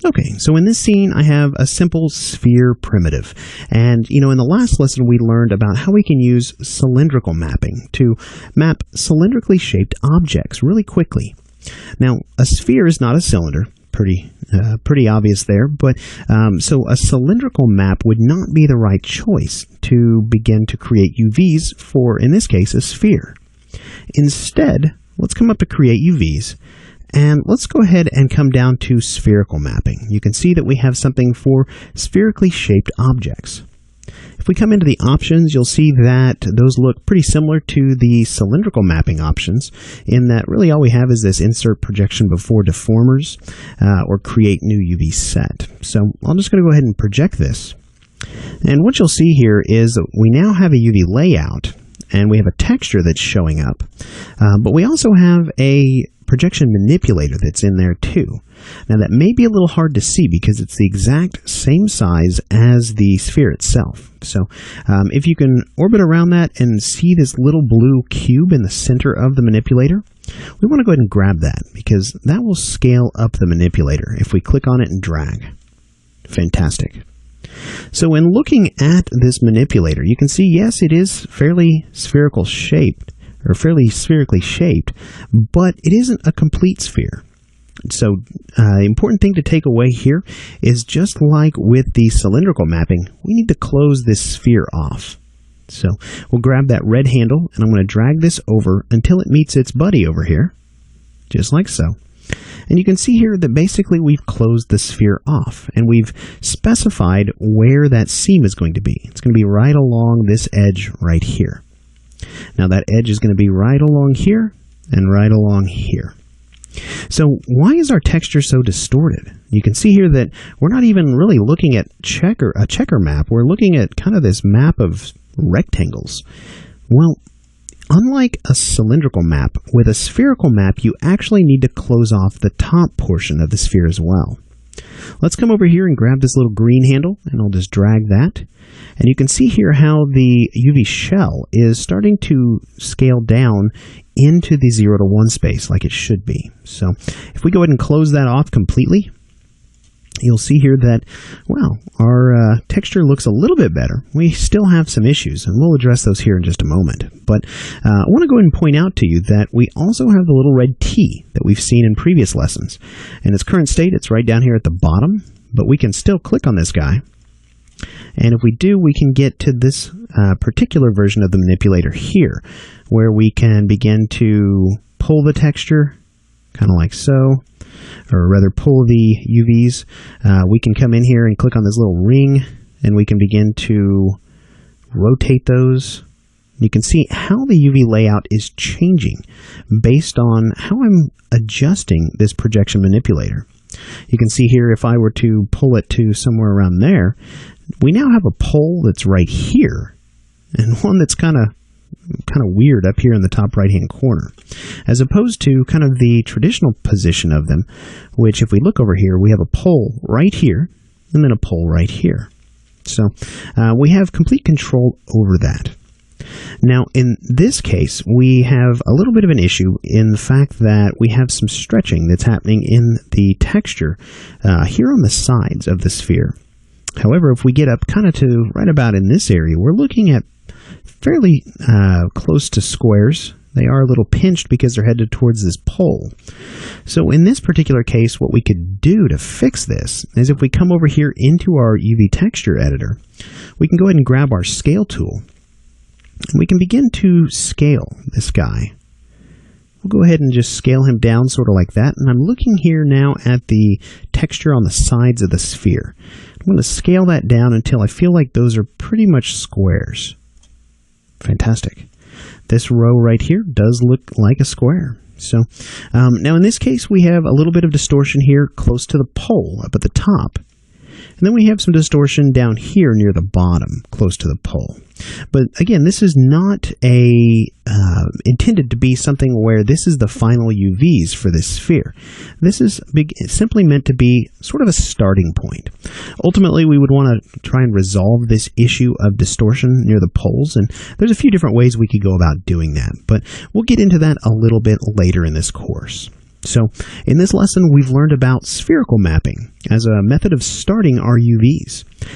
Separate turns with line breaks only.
Okay, so in this scene, I have a simple sphere primitive. And, in the last lesson, we learned about how we can use cylindrical mapping to map cylindrically shaped objects really quickly. Now, a sphere is not a cylinder. Pretty obvious there, but so a cylindrical map would not be the right choice to begin to create UVs for, in this case, a sphere. Instead, let's come up to create UVs. And let's go ahead and come down to spherical mapping. You can see that we have something for spherically shaped objects. If we come into the options, you'll see that those look pretty similar to the cylindrical mapping options, in that really all we have is this insert projection before deformers or create new UV set. So I'm just going to go ahead and project this. And what you'll see here is we now have a UV layout and we have a texture that's showing up, but we also have a projection manipulator that's in there too. Now that may be a little hard to see because it's the exact same size as the sphere itself. So if you can orbit around that and see this little blue cube in the center of the manipulator, we want to go ahead and grab that because that will scale up the manipulator if we click on it and drag. Fantastic. So in looking at this manipulator, you can see, yes, it is fairly spherical shaped, or fairly spherically shaped, but it isn't a complete sphere. So the important thing to take away here is, just like with the cylindrical mapping, we need to close this sphere off. So we'll grab that red handle and I'm going to drag this over until it meets its buddy over here, just like so. And you can see here that basically we've closed the sphere off and we've specified where that seam is going to be. It's going to be right along this edge right here. Now that edge is going to be right along here and right along here. So why is our texture so distorted? You can see here that we're not even really looking at a checker map. We're looking at kind of this map of rectangles. Well, unlike a cylindrical map, with a spherical map, you actually need to close off the top portion of the sphere as well. Let's come over here and grab this little green handle, and I'll just drag that. And you can see here how the UV shell is starting to scale down into the 0 to 1 space like it should be. So if we go ahead and close that off completely, you'll see here that, well, our texture looks a little bit better. We still have some issues, and we'll address those here in just a moment. But I want to go ahead and point out to you that we also have the little red T that we've seen in previous lessons. In its current state, it's right down here at the bottom, but we can still click on this guy. And if we do, we can get to this particular version of the manipulator here, where we can begin to pull the texture, kind of like so, or rather pull the UVs. We can come in here and click on this little ring, and we can begin to rotate those. You can see how the UV layout is changing based on how I'm adjusting this projection manipulator. You can see here, if I were to pull it to somewhere around there, we now have a pole that's right here and one that's kind of weird up here in the top right hand corner, as opposed to kind of the traditional position of them, which if we look over here, we have a pole right here and then a pole right here. So we have complete control over that. Now in this case, we have a little bit of an issue in the fact that we have some stretching that's happening in the texture here on the sides of the sphere. However, if we get up kind of to right about in this area, we're looking at fairly close to squares. They are a little pinched because they're headed towards this pole. So in this particular case, what we could do to fix this is, if we come over here into our UV texture editor, we can go ahead and grab our scale tool. And we can begin to scale this guy. We'll go ahead and just scale him down sort of like that. And I'm looking here now at the texture on the sides of the sphere. I'm going to scale that down until I feel like those are pretty much squares. Fantastic. This row right here does look like a square. So now in this case, we have a little bit of distortion here close to the pole up at the top. And then we have some distortion down here near the bottom, close to the pole. But again, this is not intended to be something where this is the final UVs for this sphere. This is simply meant to be sort of a starting point. Ultimately, we would want to try and resolve this issue of distortion near the poles, and there's a few different ways we could go about doing that. But we'll get into that a little bit later in this course. So, in this lesson, we've learned about spherical mapping as a method of starting our UVs.